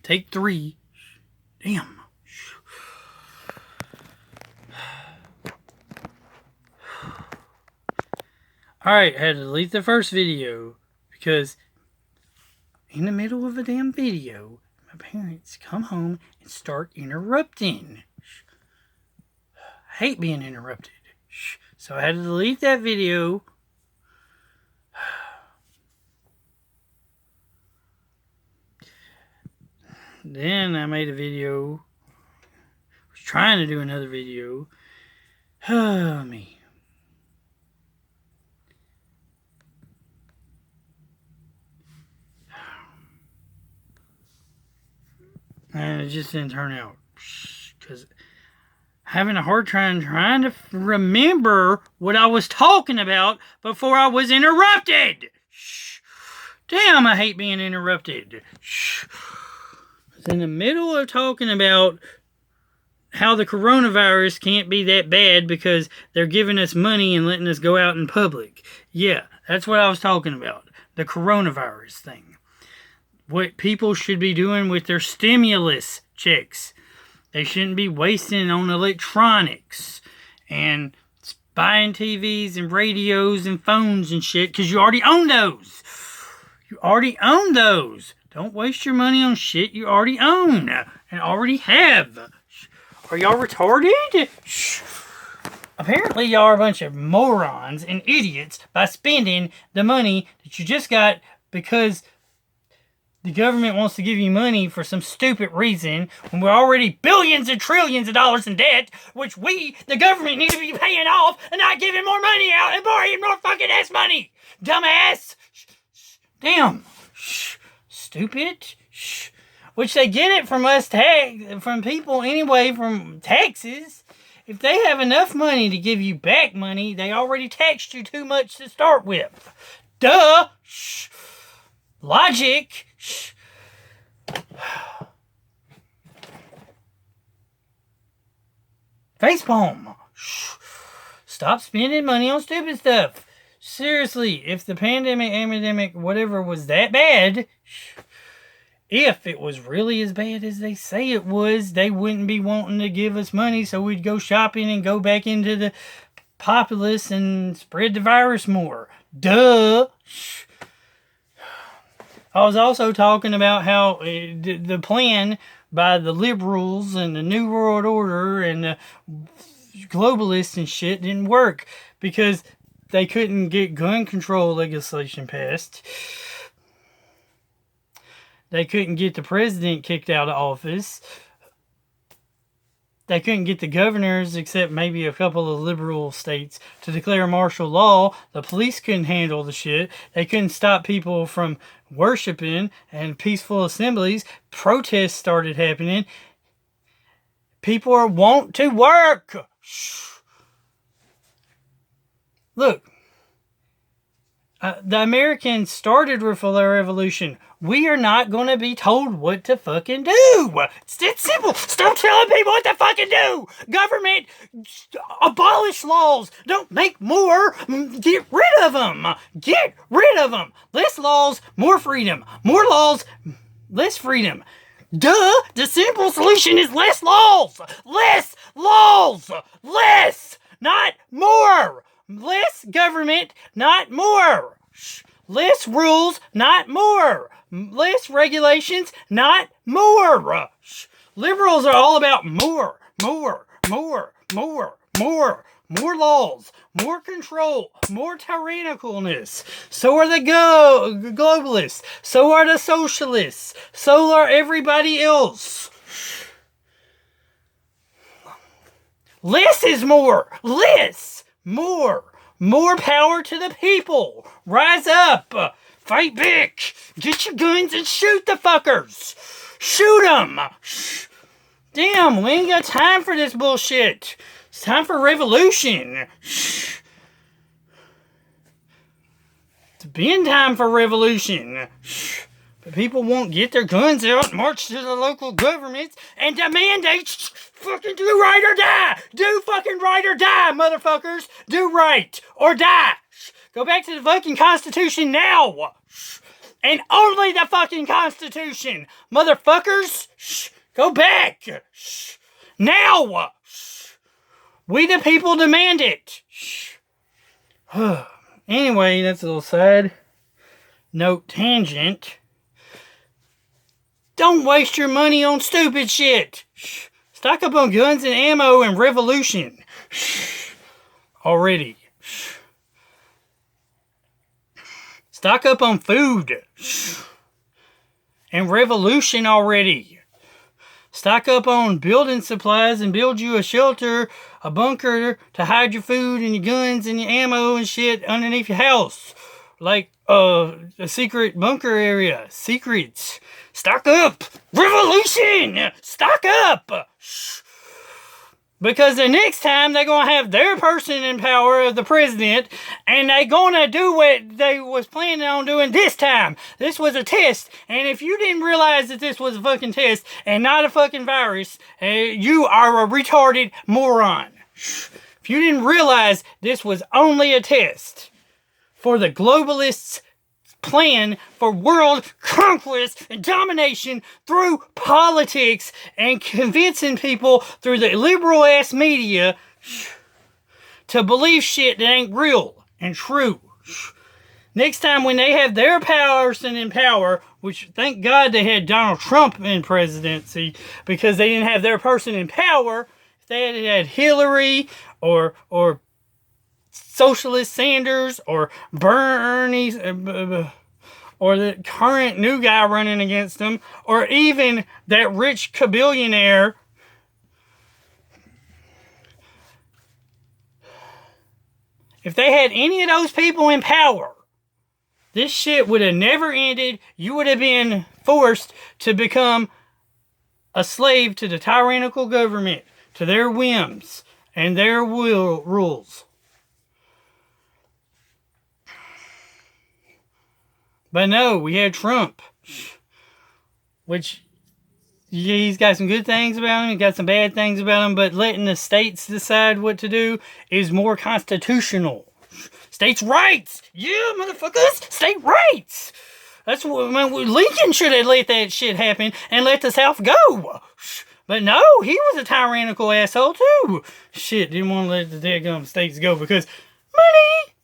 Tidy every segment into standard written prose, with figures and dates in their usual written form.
Take 3. Damn. Alright, I had to delete the first video because in the middle of a damn video, my parents come home and start interrupting. I hate being interrupted. So I had to delete that video. Then I made a video. I was trying to do another video. Oh, me. And it just didn't turn out. Because having a hard time trying to remember what I was talking about before I was interrupted. Damn, I hate being interrupted. I was in the middle of talking about how the coronavirus can't be that bad because they're giving us money and letting us go out in public. Yeah, that's what I was talking about. The coronavirus thing. What people should be doing with their stimulus checks. They shouldn't be wasting on electronics and buying TVs and radios and phones and shit because you already own those. You already own those. Don't waste your money on shit you already own and already have. Are y'all retarded? Apparently y'all are a bunch of morons and idiots by spending the money that you just got because the government wants to give you money for some stupid reason when we're already billions and trillions of dollars in debt, which we, the government, need to be paying off and not giving more money out and borrowing more fucking ass money. Dumbass. Damn. Stupid. Which they get it from us, from people anyway, from taxes. If they have enough money to give you back money, they already taxed you too much to start with. Duh. Logic. Facepalm. Stop spending money on stupid stuff. Seriously, if the pandemic, whatever was that bad, if it was really as bad as they say it was, they wouldn't be wanting to give us money so we'd go shopping and go back into the populace and spread the virus more. Duh. I was also talking about how the plan by the liberals and the New World Order and the globalists and shit didn't work because they couldn't get gun control legislation passed. They couldn't get the president kicked out of office. They couldn't get the governors, except maybe a couple of liberal states, to declare martial law. The police couldn't handle the shit. They couldn't stop people from worshiping and peaceful assemblies. Protests started happening. People are want to work. Look. The Americans started with a revolution. We are not going to be told what to fucking do. It's that simple. Stop telling people what to fucking do. Government, abolish laws. Don't make more. Get rid of them. Get rid of them. Less laws, more freedom. More laws, less freedom. Duh. The simple solution is less laws. Less laws. Less, not more. Less government, not more. Less rules, not more. Less regulations, not more. Liberals are all about more laws, more control, more tyrannicalness. So are the globalists. So are the socialists. So are everybody else. Less is more. Less. More power to the people. Rise up. Fight back. Get your guns and shoot the fuckers. Shoot them. Damn, we ain't got time for this bullshit. It's time for revolution. It's been time for revolution. But people won't get their guns out, march to the local governments, and demand they fucking do right or die. Do fucking right or die, motherfuckers. Do right or die. Go back to the fucking Constitution now. and only the fucking Constitution. Motherfuckers, shh, go back. Shh. Now. Shh. We the people demand it. Shh. Anyway, that's a little side note tangent. Don't waste your money on stupid shit. Shh. Stock up on guns and ammo and revolution. Shh. Already. Shh. Stock up on food. Shh. And revolution already. Stock up on building supplies and build you a shelter, a bunker to hide your food and your guns and your ammo and shit underneath your house. Like a secret bunker area. Secrets. Stock up. Revolution. Stock up. Shh. Because the next time they're going to have their person in power of the president, and they're going to do what they was planning on doing this time. This was a test, and if you didn't realize that this was a fucking test and not a fucking virus, you are a retarded moron. If you didn't realize this was only a test for the globalists' plan for world conquest and domination through politics and convincing people through the liberal ass media to believe shit that ain't real and true. Next time when they have their person in power, which thank God they had Donald Trump in presidency because they didn't have their person in power. If they had Hillary or Socialist Sanders or Bernie or the current new guy running against them, or even that rich billionaire. If they had any of those people in power, this shit would have never ended. You would have been forced to become a slave to the tyrannical government, to their whims and their rules. But no, we had Trump, which he's got some good things about him, he's got some bad things about him, but letting the states decide what to do is more constitutional. States' rights! Yeah, motherfuckers! State rights! That's what, Lincoln should have let that shit happen and let the South go. But no, he was a tyrannical asshole too. Shit, didn't want to let the daggum states go because money!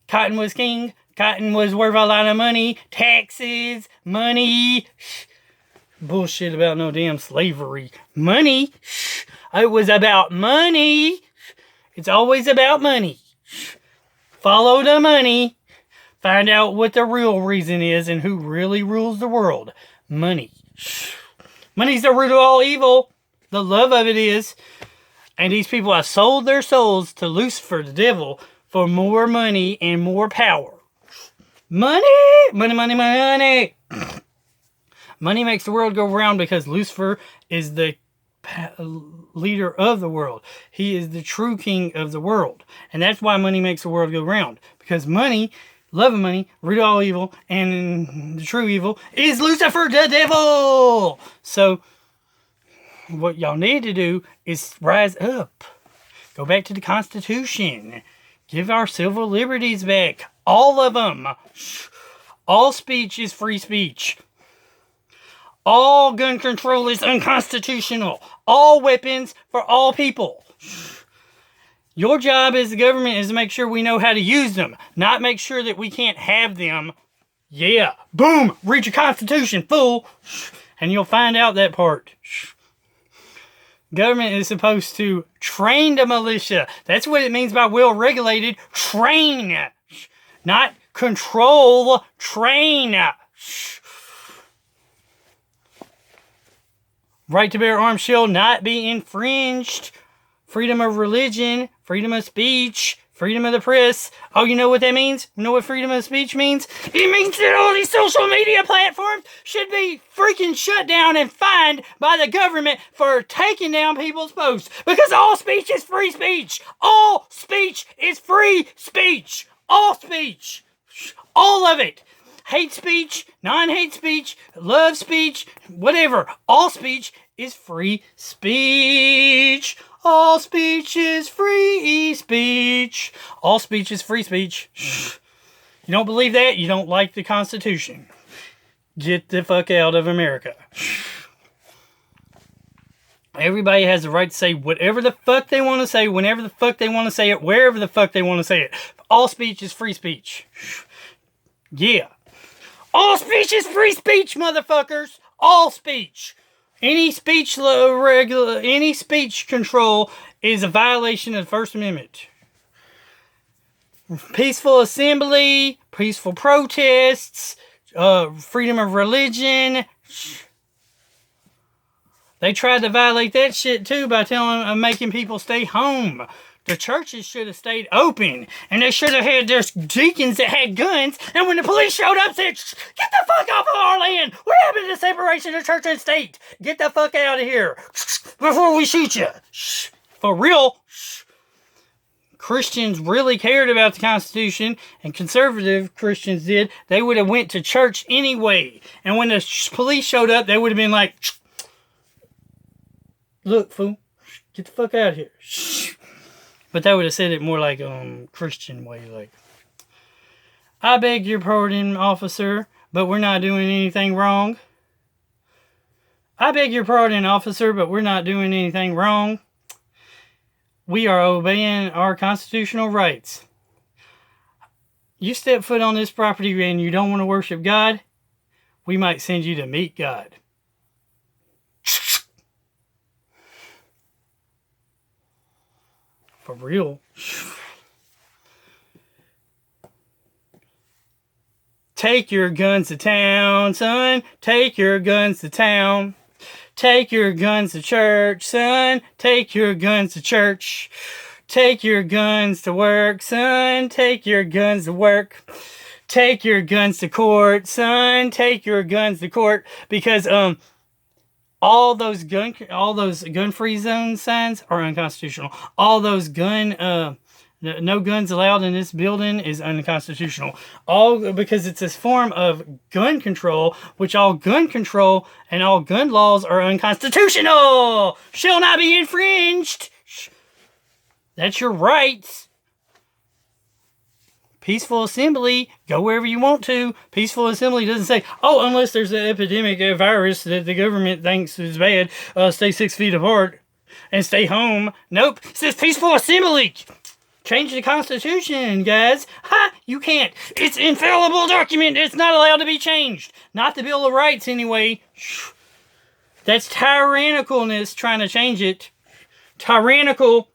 Cotton was king. Cotton was worth a lot of money. Taxes. Money. Bullshit about no damn slavery. Money. It was about money. It's always about money. Follow the money. Find out what the real reason is and who really rules the world. Money. Money's the root of all evil. The love of it is. And these people have sold their souls to Lucifer, the devil, for more money and more power. Money! Money, money, money! Money makes the world go round because Lucifer is the leader of the world. He is the true king of the world. And that's why money makes the world go round. Because money, love of money, root of all evil, and the true evil is Lucifer the devil! So, what y'all need to do is rise up. Go back to the Constitution. Give our civil liberties back. All of them. All speech is free speech. All gun control is unconstitutional. All weapons for all people. Your job as the government is to make sure we know how to use them. Not make sure that we can't have them. Yeah. Boom. Read your Constitution, fool. And you'll find out that part. Government is supposed to train the militia. That's what it means by well-regulated. Train. Not control. Train. Right to bear arms shall not be infringed. Freedom of religion. Freedom of speech. Freedom of the press. Oh, you know what that means? You know what freedom of speech means? It means that all these social media platforms should be freaking shut down and fined by the government for taking down people's posts. Because all speech is free speech. All speech is free speech. All speech. All of it. Hate speech, non-hate speech, love speech, whatever. All speech is free speech. All speech is free speech. All speech is free speech. You don't believe that? You don't like the Constitution. Get the fuck out of America. Everybody has the right to say whatever the fuck they want to say, whenever the fuck they want to say it, wherever the fuck they want to say it. All speech is free speech. Yeah. All speech is free speech, motherfuckers. All speech. Any speech control is a violation of the First Amendment. Peaceful assembly, peaceful protests, freedom of religion. They tried to violate that shit too by making people stay home. The churches should have stayed open, and they should have had their deacons that had guns, and when the police showed up, said, "Get the fuck off of our land! What happened to separation of church and state? Get the fuck out of here before we shoot you." For real. Christians really cared about the Constitution, and conservative Christians did. They would have went to church anyway, and when the police showed up, they would have been like, "Look, fool, get the fuck out of here." But they would have said it more like Christian way, like, "I beg your pardon, officer, but we're not doing anything wrong. I beg your pardon, officer, but we're not doing anything wrong. We are obeying our constitutional rights. You step foot on this property and you don't want to worship God, we might send you to meet God." For real. Take your guns to town, son. Take your guns to town. Take your guns to church, son. Take your guns to church. Take your guns to work, son. Take your guns to work. Take your guns to court, son. Take your guns to court. Because all those gun-free zone signs are unconstitutional. All those no guns allowed in this building is unconstitutional. All because it's this form of gun control, which all gun control and all gun laws are unconstitutional. Shall not be infringed. That's your rights. Peaceful assembly, go wherever you want to. Peaceful assembly doesn't say, "Oh, unless there's an epidemic, a virus that the government thinks is bad, stay 6 feet apart and stay home." Nope, it says peaceful assembly. Change the Constitution, guys. Ha! You can't. It's an infallible document. It's not allowed to be changed. Not the Bill of Rights, anyway. That's tyrannicalness trying to change it. Tyrannical.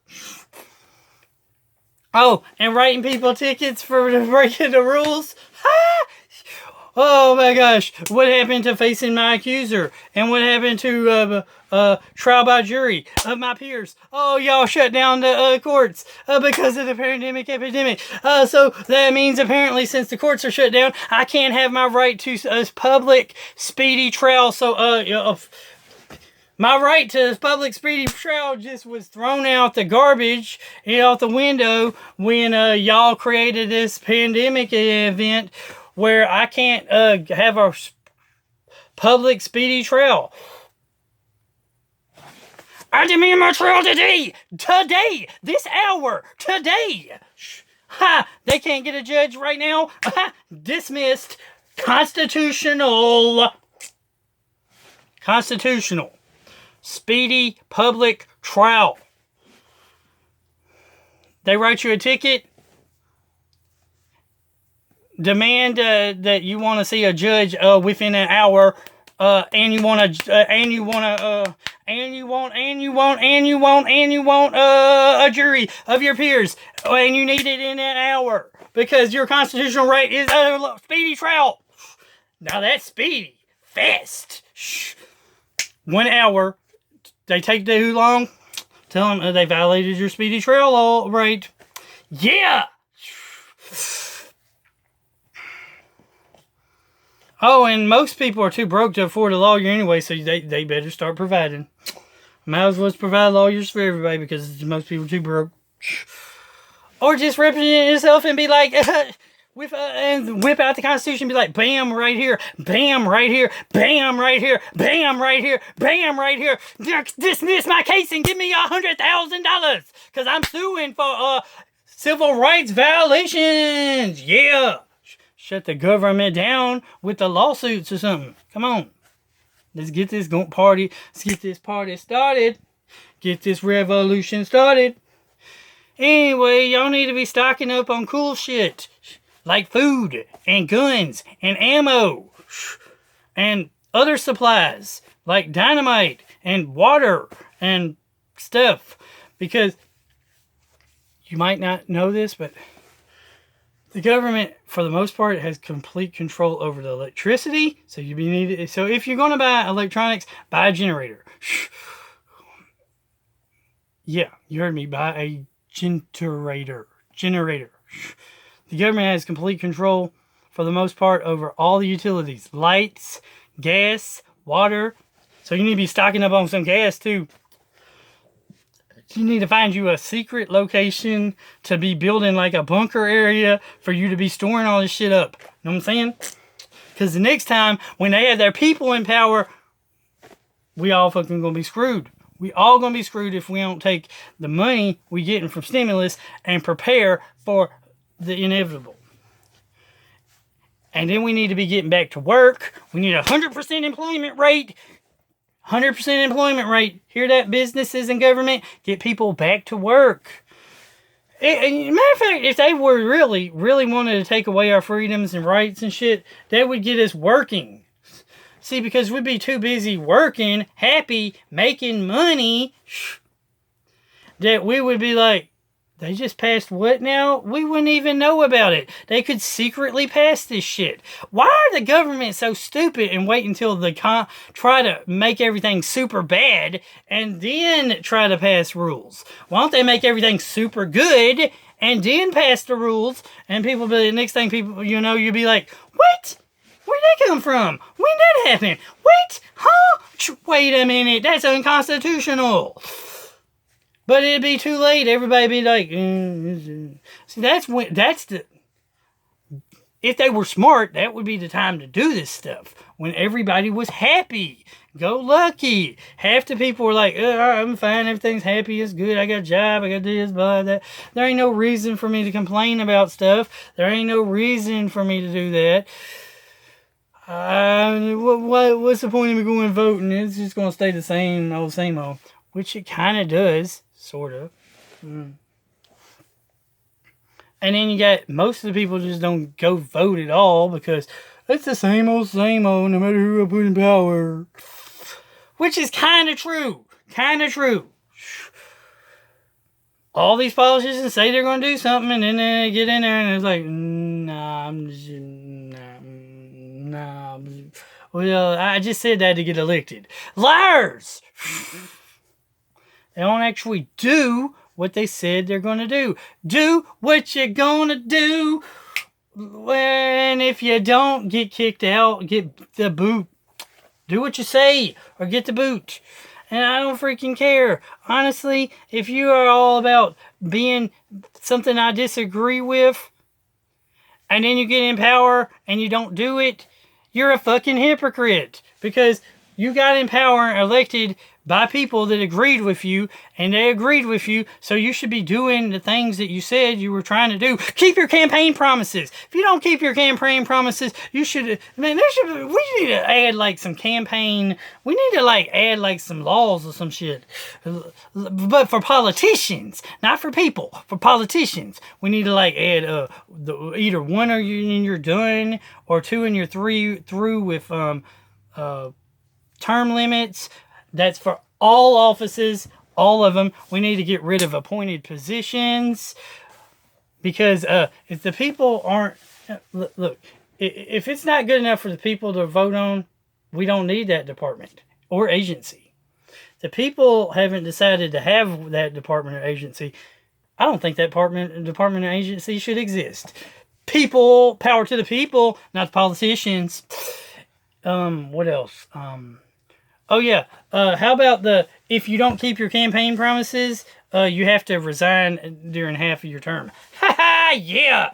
Oh, and writing people tickets for breaking the rules. Ha! Oh my gosh. What happened to facing my accuser? And what happened to trial by jury of my peers? Oh, y'all shut down the courts because of the pandemic epidemic. So that means apparently since the courts are shut down, I can't have my right to a public speedy trial. So my right to public speedy trial just was thrown out the garbage and out the window when y'all created this pandemic event where I can't have a public speedy trial. I demand my trial today! Today! This hour! Today! Ha! They can't get a judge right now? Ha! Dismissed. Constitutional. Speedy public trial. They write you a ticket. Demand that you want to see a judge within an hour, and you want a jury of your peers, and you need it in an hour because your constitutional right is a speedy trial. Now that's speedy, fast. 1 hour. They take too long. Tell them they violated your speedy trial law right. Yeah. Oh, and most people are too broke to afford a lawyer anyway, so they better start providing. Might as well provide lawyers for everybody because most people are too broke. Or just represent yourself and be like, and whip out the Constitution and be like, bam, right here, bam, right here, bam, right here, bam, right here, bam, right here. Dismiss my case and give me $100,000 because I'm suing for civil rights violations. Yeah. shut the government down with the lawsuits or something. Come on. Let's get this party. Let's get this party started. Get this revolution started. Anyway, y'all need to be stocking up on cool shit. Like food and guns and ammo. And other supplies. Like dynamite and water and stuff. Because you might not know this, but the government, for the most part, has complete control over the electricity. So so if you're going to buy electronics, buy a generator. Yeah, you heard me. Buy a generator. The government has complete control, for the most part, over all the utilities. Lights, gas, water. So you need to be stocking up on some gas, too. You need to find you a secret location to be building like a bunker area for you to be storing all this shit up. You know what I'm saying? Because the next time, when they have their people in power, we all fucking gonna be screwed. We all gonna be screwed if we don't take the money we getting from stimulus and prepare for the inevitable. And then we need to be getting back to work. We need 100% employment rate. 100% employment rate. Hear that, businesses and government? Get people back to work. Matter of fact, if they were really wanted to take away our freedoms and rights and shit, that would get us working. See, because we'd be too busy working, happy, making money, that we would be like, they just passed what now? We wouldn't even know about it. They could secretly pass this shit. Why are the government so stupid and wait until they try to make everything super bad and then try to pass rules? Why don't they make everything super good and then pass the rules? And people be, next thing people, you'll be like, what? Where'd that come from? When did that happen? Wait, huh? Wait a minute, that's unconstitutional. But it'd be too late. Everybody be like, see, if they were smart, that would be the time to do this stuff. When everybody was happy, go lucky. Half the people were like, I'm fine, everything's happy, it's good, I got a job, I got this, blah, that. There ain't no reason for me to complain about stuff. There ain't no reason for me to do that. What's the point of me going voting? It's just going to stay the same old. Which it kind of does. Sort of. And then you got most of the people just don't go vote at all because it's the same old, no matter who I put in power. Which is kind of true. All these politicians say they're going to do something and then they get in there and it's like, nah. Well, I just said that to get elected. Liars! They don't actually do what they said they're going to do. Do what you're going to do. And if you don't get kicked out, get the boot. Do what you say or get the boot. And I don't freaking care. Honestly, if you are all about being something I disagree with, and then you get in power and you don't do it, you're a fucking hypocrite. Because you got in power and elected by people that agreed with you, and they agreed with you, so you should be doing the things that you said you were trying to do. Keep your campaign promises. If you don't keep your campaign promises, you should, we need to add like some campaign, we need to like add like some laws or some shit. But for politicians, not for people, for politicians, we need to like add either one or you're done, or two and you're through with term limits. That's for all offices, all of them. We need to get rid of appointed positions because if the people aren't... Look, if it's not good enough for the people to vote on, we don't need that department or agency. The people haven't decided to have that department or agency. I don't think that department or agency should exist. People, power to the people, not the politicians. What else? Oh yeah, how about if you don't keep your campaign promises, you have to resign during half of your term. Yeah!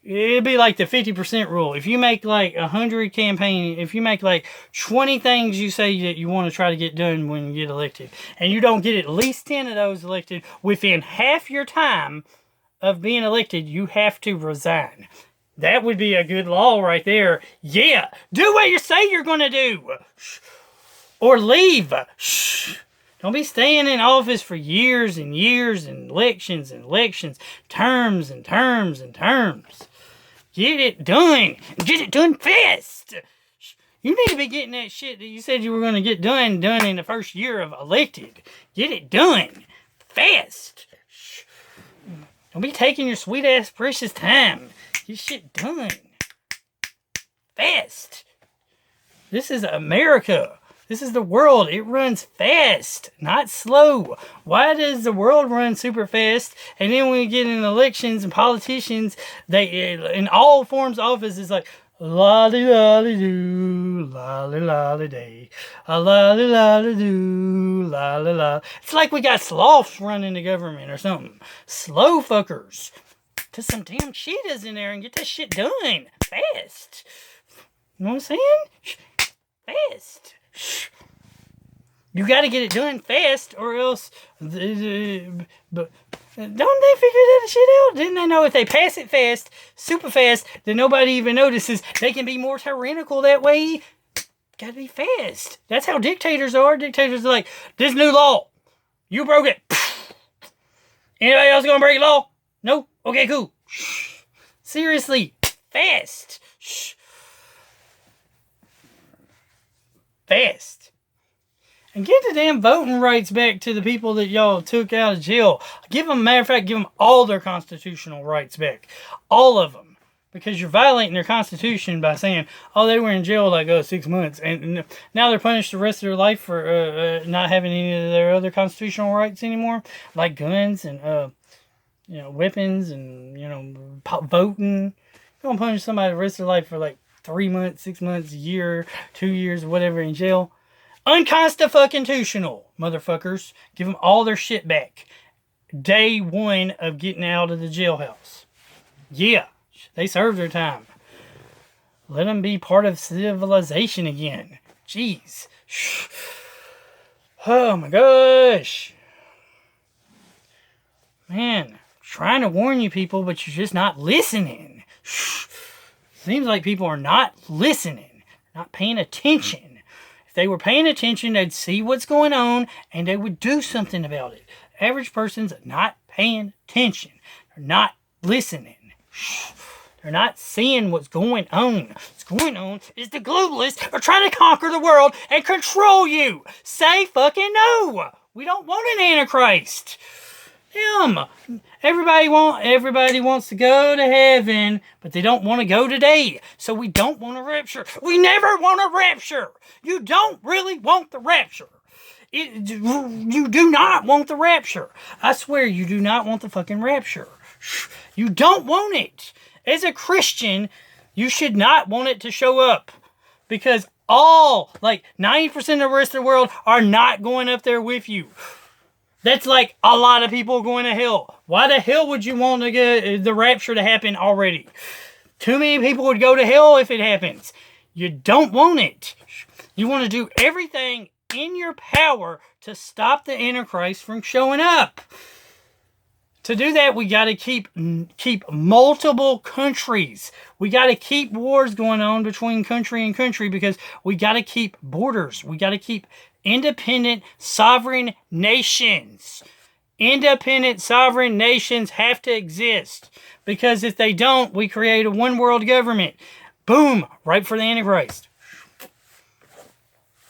It'd be like the 50% rule. If you make like 100 if you make like 20 things you say that you want to try to get done when you get elected, and you don't get at least 10 of those elected within half your time, of being elected, you have to resign. That would be a good law right there. Yeah, do what you say you're going to do. Or leave. Don't be staying in office for years and years and elections, terms and terms and terms. Get it done. Get it done fast. You need to be getting that shit that you said you were going to get done in the first year of elected. Get it done fast. Don't be taking your sweet ass precious time. Get shit done fast. This is America. This is the world. It runs fast, not slow. Why does the world run super fast? And then when we get in elections and politicians, they in all forms of office, it's like lolly lolly doo, lolly lolly day, a lolly lolly doo, lolly lolly. It's like we got sloths running the government or something. Slow fuckers. Put some damn cheetahs in there and get that shit done fast. You know what I'm saying? Fast. You got to get it done fast, or else. But don't they figure that shit out? Didn't they know if they pass it fast, super fast, then nobody even notices? They can be more tyrannical that way. Got to be fast. That's how dictators are. Dictators are like, this new law, you broke it. Anybody else gonna break law? No. Okay, cool. Seriously, fast. Fast. And get the damn voting rights back to the people that y'all took out of jail. Matter of fact, give them all their constitutional rights back. All of them. Because you're violating their constitution by saying, oh, they were in jail like 6 months. And now they're punished the rest of their life for not having any of their other constitutional rights anymore. Like guns and, weapons and, voting. You're going to punish somebody the rest of their life for like 3 months, 6 months, a year, 2 years, whatever in jail. Unconstitutional, motherfuckers. Give them all their shit back. Day one of getting out of the jailhouse. Yeah, they served their time. Let them be part of civilization again. Jeez. Oh my gosh. Man, trying to warn you people, but you're just not listening. Seems like people are not listening, not paying attention. If they were paying attention, they'd see what's going on and they would do something about it. Average person's not paying attention. They're not listening. They're not seeing what's going on. What's going on is the globalists are trying to conquer the world and control you. Say fucking no. We don't want an antichrist. Everybody wants to go to heaven, but they don't want to go today. So we don't want a rapture. We never want a rapture. You don't really want the rapture. You do not want the rapture. I swear you do not want the fucking rapture. You don't want it. As a Christian, you should not want it to show up. Because 90% of the rest of the world are not going up there with you. That's like a lot of people going to hell. Why the hell would you want to get the rapture to happen already? Too many people would go to hell if it happens. You don't want it. You want to do everything in your power to stop the Antichrist from showing up. To do that, we got to keep multiple countries. We got to keep wars going on between country and country because we got to keep borders. We got to keep independent, sovereign nations. Independent, sovereign nations have to exist. Because if they don't, we create a one-world government. Boom! Right for the Antichrist.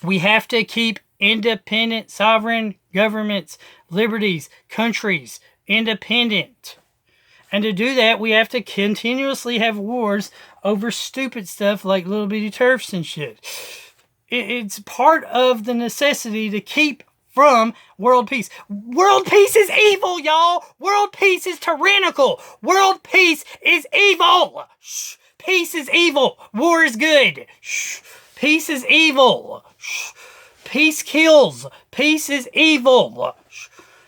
We have to keep independent, sovereign governments, liberties, countries, independent. And to do that, we have to continuously have wars over stupid stuff like little bitty turfs and shit. It's part of the necessity to keep from world peace. World peace is evil, y'all. World peace is tyrannical. World peace is evil. Peace is evil. War is good. Peace is evil. Peace kills. Peace is evil.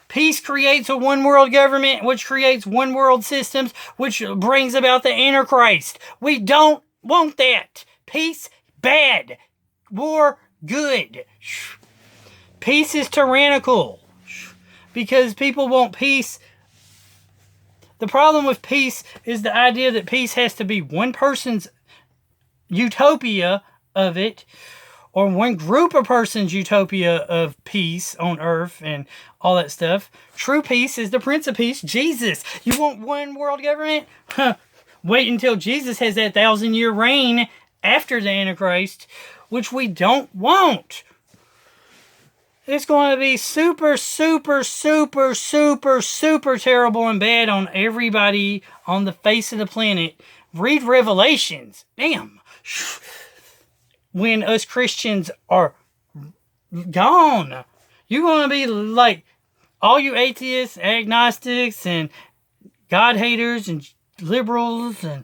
Peace creates a one-world government, which creates one-world systems, which brings about the Antichrist. We don't want that. Peace, bad. War, good. Peace is tyrannical. Because people want peace The problem with peace is the idea that peace has to be one person's utopia of it, or one group of persons' utopia of peace on earth and all that stuff. True peace is the Prince of Peace, Jesus. You want one world government? Wait until Jesus has that 1,000-year reign after the Antichrist, which we don't want. It's going to be super, super, super, super, super terrible and bad on everybody on the face of the planet. Read Revelations. Damn. When us Christians are gone, you're going to be like all you atheists, agnostics, and God haters, and liberals, and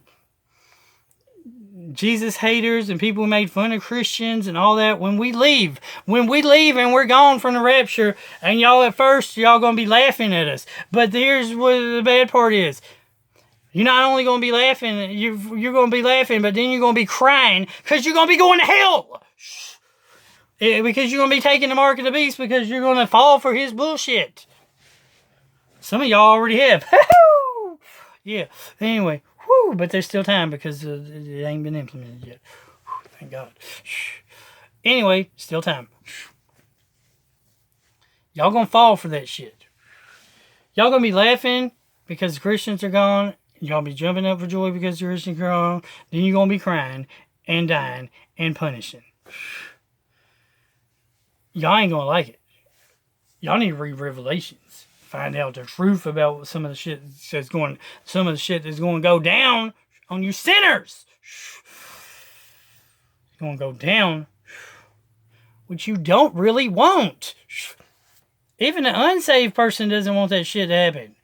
Jesus haters, and people who made fun of Christians and all that. When we leave and we're gone from the rapture, and y'all at first, y'all going to be laughing at us. But here's what the bad part is. You're not only going to be laughing, you're going to be laughing, but then you're going to be crying because you're going to be going to hell. Because you're going to be taking the mark of the beast, because you're going to fall for his bullshit. Some of y'all already have. Yeah. Anyway, but there's still time because it ain't been implemented yet. Thank God. Anyway, still time. Y'all going to fall for that shit. Y'all going to be laughing because the Christians are gone. Y'all be jumping up for joy because the Christians are gone. Then you're going to be crying and dying and punishing. Y'all ain't going to like it. Y'all need to read Revelations. Find out the truth about some of the shit that's going to go down on you sinners. It's going to go down, which you don't really want. Even an unsaved person doesn't want that shit to happen.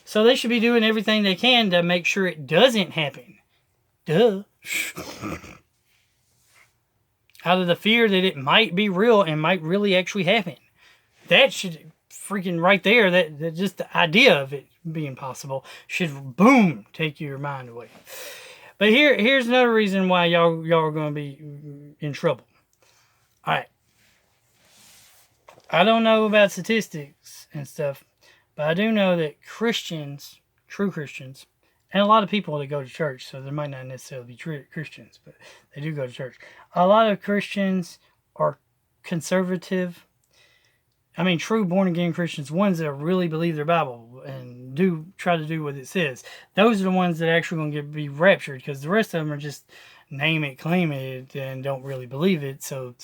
So they should be doing everything they can to make sure it doesn't happen. Duh. Out of the fear that it might be real and might really actually happen. That should freaking right there, that just the idea of it being possible should, boom, take your mind away. But here's another reason why y'all are going to be in trouble. All right. I don't know about statistics and stuff, but I do know that Christians, true Christians, and a lot of people that go to church, so there might not necessarily be Christians, but they do go to church. A lot of Christians are conservative. I mean, true born-again Christians, ones that really believe their Bible and do try to do what it says. Those are the ones that are actually going to be raptured, because the rest of them are just name it, claim it, and don't really believe it. So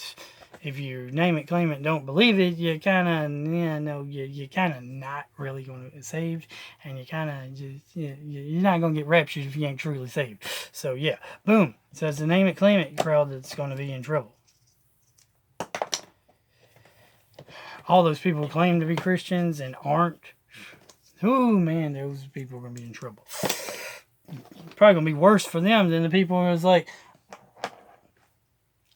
if you name it, claim it, and don't believe it, you kind of, you're kind of not really going to get saved, and you kind of just, you're not going to get raptured if you ain't truly saved. So yeah, boom. So it's the name it, claim it crowd that's going to be in trouble. All those people who claim to be Christians and aren't, oh man, those people are going to be in trouble. Probably going to be worse for them than the people who was like,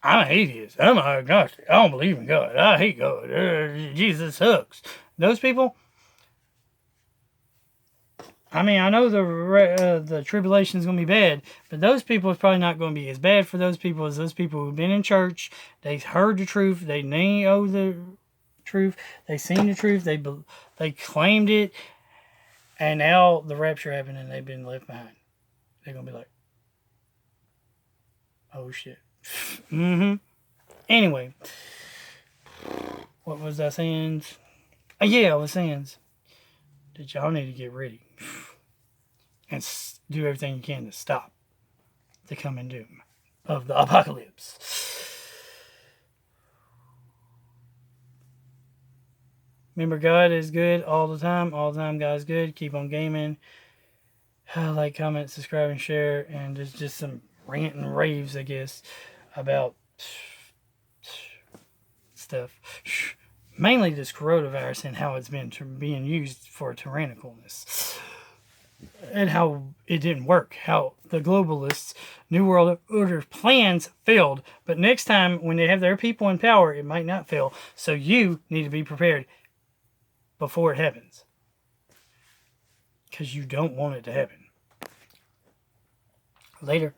I'm an atheist, I'm an agnostic, I don't believe in God, I hate God, Jesus sucks. Those people, I mean, I know the tribulation is going to be bad, but those people is probably not going to be as bad for those people as those people who've been in church, they heard the truth, they know the truth, they seen the truth, they claimed it, and now the rapture happened and they've been left behind. They're gonna be like, oh shit. Anyway, what was I saying? I was saying that y'all need to get ready and do everything you can to stop the coming doom of the apocalypse. Remember, God is good all the time. All the time, God is good. Keep on gaming. Like, comment, subscribe, and share. And there's just some rant and raves, I guess, about stuff. Mainly this coronavirus and how it's been being used for tyrannicalness. And how it didn't work. How the globalists' New World Order plans failed. But next time, when they have their people in power, it might not fail. So you need to be prepared before it happens, because you don't want it to happen. Later.